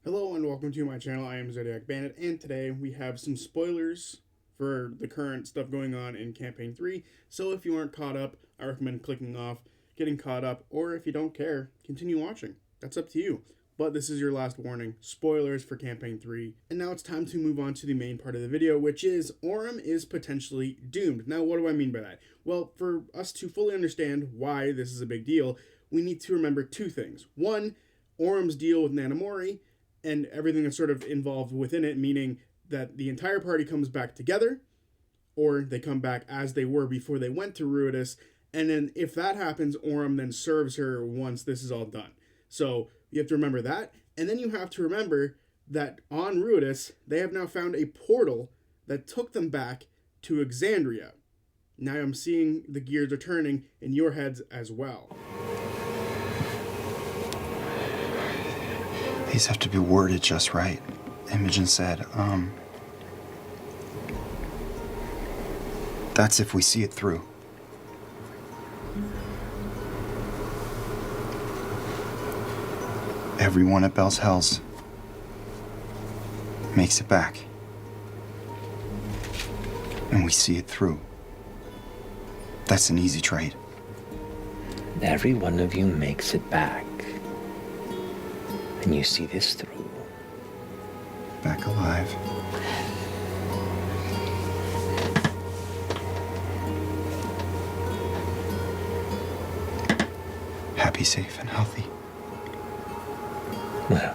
Hello and welcome to my channel. I am Zodiac Bandit, and today we have some spoilers for the current stuff going on in Campaign 3. So if you aren't caught up, I recommend clicking off, getting caught up, or if you don't care, continue watching. That's up to you. But this is your last warning. Spoilers for Campaign 3. And now it's time to move on to the main part of the video, which is Orym is potentially doomed. Now, what do I mean by that? Well, for us to fully understand why this is a big deal, we need to remember two things. One, Orym's deal with Nana Morri, and everything that's sort of involved within it, meaning that the entire party comes back together, or they come back as they were before they went to Ruidus, and then if that happens, Orym then serves her once this is all done. So you have to remember that, and then you have to remember that on Ruidus, they have now found a portal that took them back to Exandria. Now I'm seeing the gears are turning in your heads as well. These have to be worded just right. Imogen said, that's if we see it through. Everyone at Bell's Hells makes it back. And we see it through. That's an easy trade. Every one of you makes it back. And you see this through. Back alive. Happy, safe, and healthy. Well,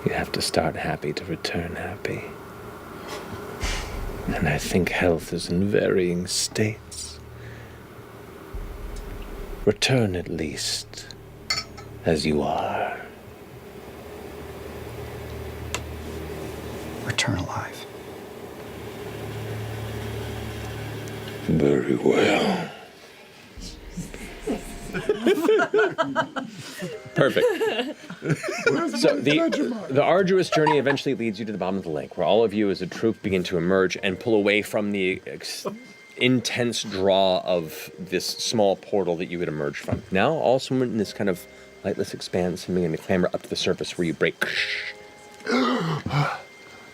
you have to start happy to return happy. And I think health is in varying states. Return at least as you are. Return alive. Very well. Perfect. So the arduous journey eventually leads you to the bottom of the lake, where all of you as a troop begin to emerge and pull away from the intense draw of this small portal that you had emerged from. Now, all swim in this kind of lightless expanse and begin to clamber up to the surface where you break.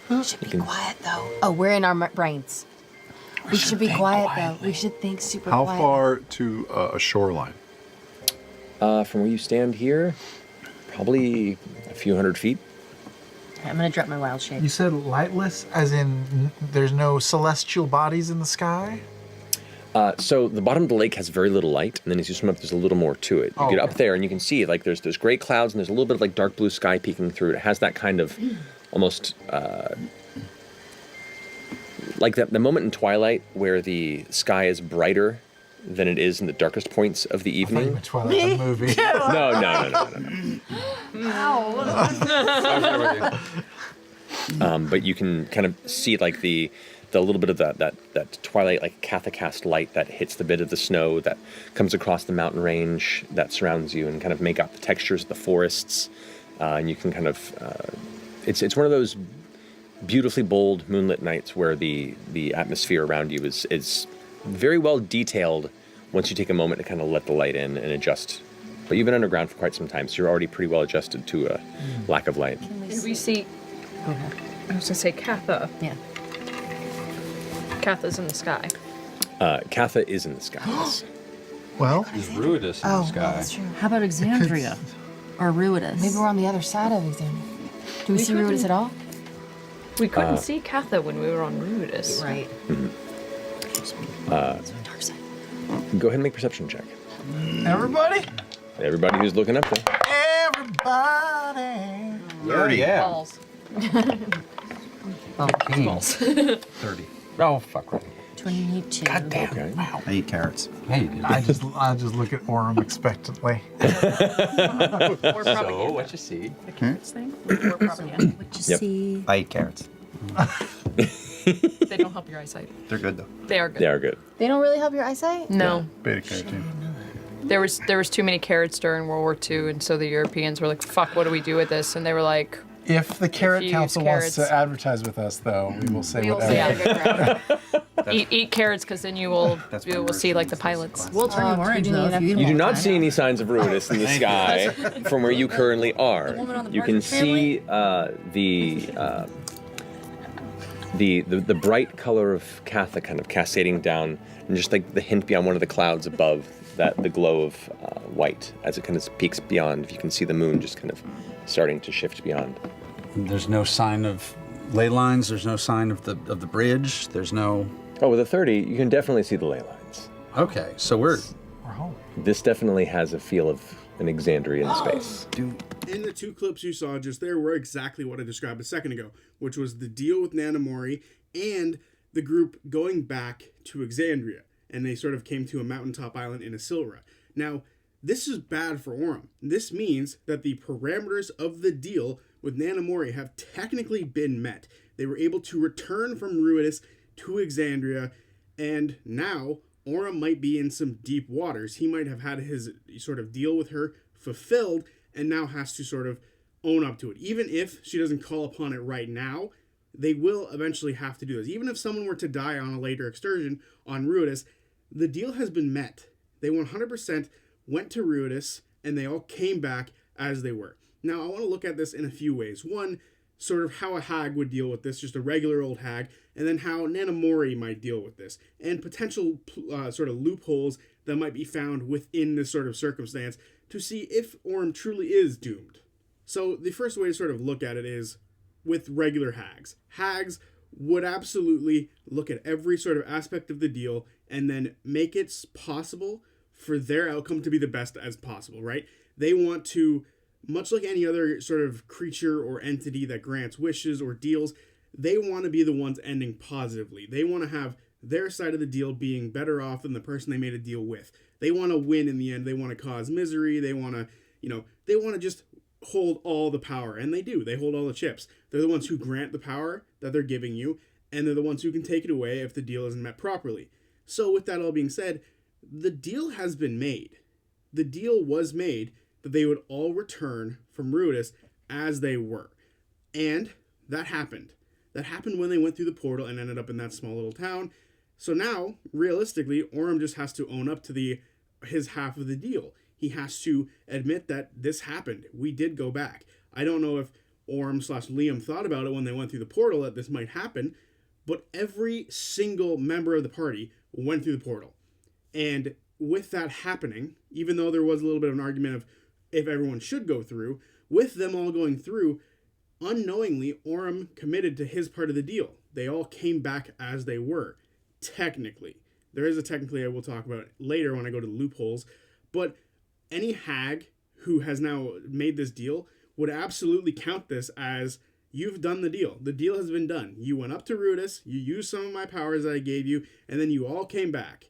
We should be quiet, though. Oh, we're in our brains. We should be quiet, though. We should think super quiet. How far to a shoreline? From where you stand here, probably a few hundred feet. I'm gonna drop my wild shape. You said lightless, as in there's no celestial bodies in the sky? So the bottom of the lake has very little light, and then as you swim up, there's a little more to it. You get up there, and you can see like there's gray clouds, and there's a little bit of like dark blue sky peeking through it. It has that kind of almost like the moment in Twilight where the sky is brighter than it is in the darkest points of the evening. I thought you meant Twilight the movie. No. But you can kind of see like the little bit of that twilight, like Cathacast light that hits the bit of the snow that comes across the mountain range that surrounds you, and kind of make out the textures of the forests. And you can kind of it's one of those beautifully bold moonlit nights where the atmosphere around you is very well detailed once you take a moment to kind of let the light in and adjust. But you've been underground for quite some time, so you're already pretty well adjusted to a lack of light. And we see, I was gonna say Katha. Yeah. Katha's in the sky. Katha is in the sky. Yes. Well, There's Ruidus in the sky. That's true. How about Exandria? Or Ruidus? Maybe we're on the other side of Exandria. Do we see Ruidus at all? We couldn't see Katha when we were on Ruidus. Right. Go ahead and make a perception check. everybody? Everybody who's looking up there. Everybody. 30. Yeah. Balls. Balls. 30. Oh, fuck right. 22. Okay. I eat carrots. Hey, dude. I just look at Orym expectantly. Or So, what you see? The carrots thing? Or propaganda. What you Yep. see? I eat carrots. They don't help your eyesight. They're good though. They are good. They are good. They don't really help your eyesight? No. Beta carotene. There was too many carrots during World War II, and so the Europeans were like, fuck, what do we do with this? And they were like, If the Carrot If you Council use wants to carrots- advertise with us, though, we will say we'll whatever. say, yeah, Eat carrots, because then you will That's you will see like the pilots. We'll turn you orange though if you eat them You do all the not time. see any signs of Ruidus in the sky from where you currently are. woman on the You can Partridge Family? see the bright color of Katha kind of cascading down, and just like the hint beyond one of the clouds above that, the glow of white as it kind of peaks beyond. You can see the moon just kind of starting to shift beyond. There's no sign of ley lines. There's no sign of the bridge. There's no. Oh, with a 30, you can definitely see the ley lines. Okay, so we're home. This definitely has a feel of an Exandria in space. And the two clips you saw just there were exactly what I described a second ago, which was the deal with Nana Morri and the group going back to Exandria. And they sort of came to a mountaintop island in Asilra. Now, this is bad for Orym. This means that the parameters of the deal with Nana Morri have technically been met. They were able to return from Ruidus to Exandria, and now Orym might be in some deep waters. He might have had his sort of deal with her fulfilled and now has to sort of own up to it. Even if she doesn't call upon it right now, they will eventually have to do this. Even if someone were to die on a later excursion on Ruidus, the deal has been met. They 100% went to Ruidus, and they all came back as they were. Now, I want to look at this in a few ways. One, sort of how a hag would deal with this, just a regular old hag, and then how Nana Morri might deal with this, and potential sort of loopholes that might be found within this sort of circumstance to see if Orym truly is doomed. So the first way to sort of look at it is with regular hags. Hags would absolutely look at every sort of aspect of the deal and then make it possible for their outcome to be the best as possible, right? They want to, much like any other sort of creature or entity that grants wishes or deals, they want to be the ones ending positively. They want to have their side of the deal being better off than the person they made a deal with. They want to win in the end. They want to cause misery. They want to, they want to just hold all the power, and they do. They hold all the chips. They're the ones who grant the power that they're giving you, and they're the ones who can take it away if the deal isn't met properly. So with that all being said, the deal has been made. The deal was made that they would all return from Ruidus as they were. And that happened. That happened when they went through the portal and ended up in that small little town. So now, realistically, Orym just has to own up to his half of the deal. He has to admit that this happened. We did go back. I don't know if Orym/Liam thought about it when they went through the portal that this might happen, but every single member of the party went through the portal. And with that happening, even though there was a little bit of an argument of if everyone should go through, with them all going through, unknowingly, Orym committed to his part of the deal. They all came back as they were, technically. There is a technically I will talk about later when I go to the loopholes, but any hag who has now made this deal would absolutely count this as you've done the deal. The deal has been done. You went up to Ruidus, you used some of my powers that I gave you, and then you all came back.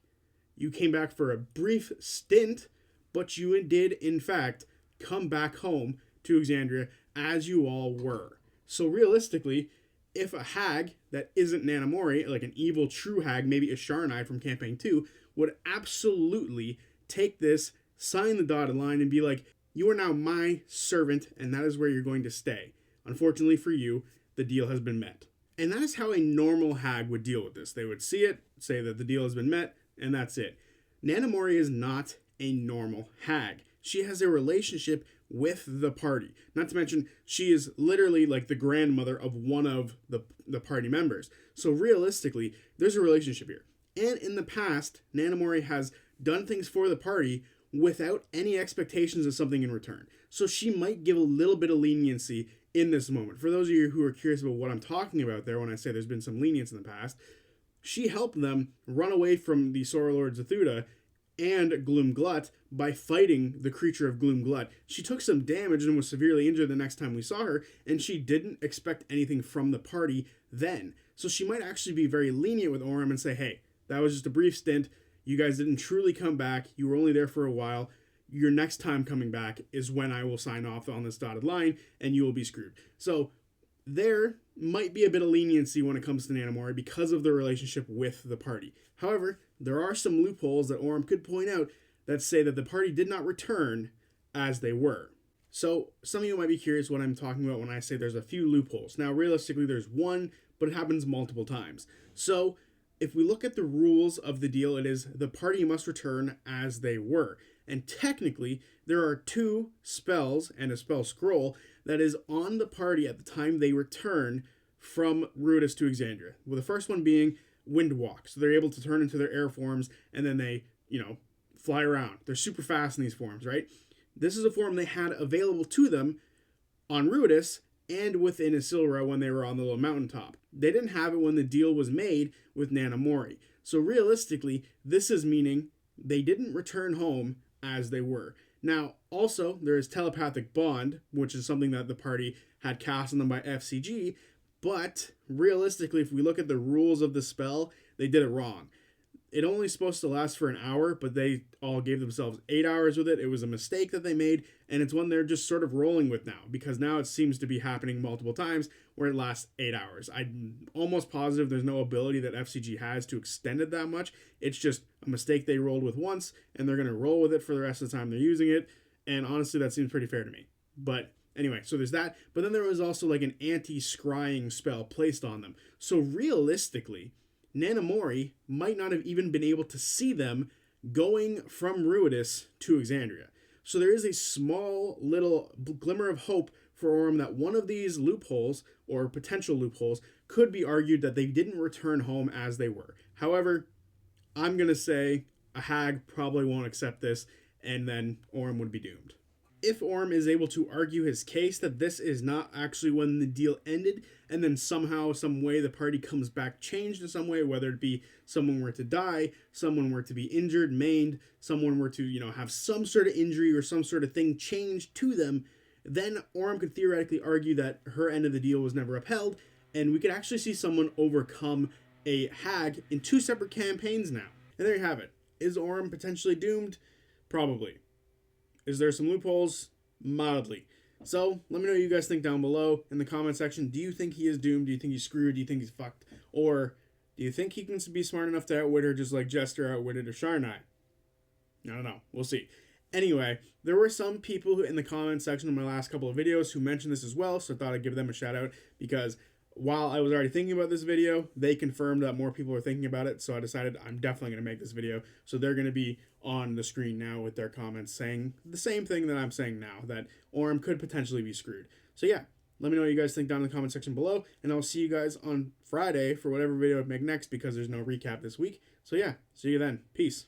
You came back for a brief stint, but you did, in fact, come back home to Exandria as you all were. So realistically, if a hag that isn't Nana Morri, like an evil true hag, maybe a Sharnai from Campaign 2, would absolutely take this, sign the dotted line, and be like, you are now my servant, and that is where you're going to stay. Unfortunately for you, the deal has been met. And that is how a normal hag would deal with this. They would see it, say that the deal has been met, and that's it. Nana Morri is not a normal hag. She has a relationship with the party. Not to mention, she is literally like the grandmother of one of the party members. So realistically, there's a relationship here. And in the past, Nana Morri has done things for the party without any expectations of something in return. So she might give a little bit of leniency in this moment. For those of you who are curious about what I'm talking about there when I say there's been some lenience in the past, she helped them run away from the Sora Lord Zethudha and Gloomglut by fighting the creature of Gloomglut. She took some damage and was severely injured the next time we saw her, and she didn't expect anything from the party then. So she might actually be very lenient with Orym and say, hey, that was just a brief stint. You guys didn't truly come back. You were only there for a while. Your next time coming back is when I will sign off on this dotted line, and you will be screwed. So there might be a bit of leniency when it comes to Nana Morri because of the relationship with the party. However, there are some loopholes that Orym could point out that say that the party did not return as they were. So some of you might be curious what I'm talking about when I say there's a few loopholes. Now, realistically, there's one, but it happens multiple times. So if we look at the rules of the deal, it is the party must return as they were. And technically, there are 2 spells and a spell scroll that is on the party at the time they return from Ruidus to Exandria. Well, the first one being Wind Walk. So they're able to turn into their air forms and then they, fly around. They're super fast in these forms, right? This is a form they had available to them on Ruidus and within Isilra when they were on the little mountaintop. They didn't have it when the deal was made with Nana Morri. So realistically, this is meaning they didn't return home as they were. Now, also, there is Telepathic Bond, which is something that the party had cast on them by FCG, but realistically, if we look at the rules of the spell, they did it wrong. It only supposed to last for an hour, but they all gave themselves 8 hours with it. It was a mistake that they made, and it's one they're just sort of rolling with now, because now it seems to be happening multiple times where it lasts 8 hours. I'm almost positive there's no ability that FCG has to extend it that much. It's just a mistake they rolled with once, and they're going to roll with it for the rest of the time they're using it, and honestly, that seems pretty fair to me. But anyway, so there's that, but then there was also like an anti-scrying spell placed on them. So realistically, Nana Morri might not have even been able to see them going from Ruidus to Exandria. So there is a small little glimmer of hope for Orym that one of these loopholes, or potential loopholes, could be argued that they didn't return home as they were. However, I'm going to say a hag probably won't accept this, and then Orym would be doomed. If Orym is able to argue his case that this is not actually when the deal ended, and then somehow, some way, the party comes back changed in some way, whether it be someone were to die, someone were to be injured, maimed, someone were to, have some sort of injury or some sort of thing changed to them, then Orym could theoretically argue that her end of the deal was never upheld, and we could actually see someone overcome a hag in 2 separate campaigns now. And there you have it. Is Orym potentially doomed? Probably. Is there some loopholes? Mildly. So, let me know what you guys think down below in the comment section. Do you think he is doomed? Do you think he's screwed? Do you think he's fucked? Or do you think he can be smart enough to outwit her just like Jester outwitted Asharnai? I don't know. We'll see. Anyway, there were some people who in the comment section of my last couple of videos who mentioned this as well, so I thought I'd give them a shout out because while I was already thinking about this video, they confirmed that more people were thinking about it, so I decided I'm definitely going to make this video. So they're going to be on the screen now with their comments saying the same thing that I'm saying now, that Orym could potentially be screwed. So yeah, let me know what you guys think down in the comment section below, and I'll see you guys on Friday for whatever video I make next because there's no recap this week. So yeah, see you then. Peace.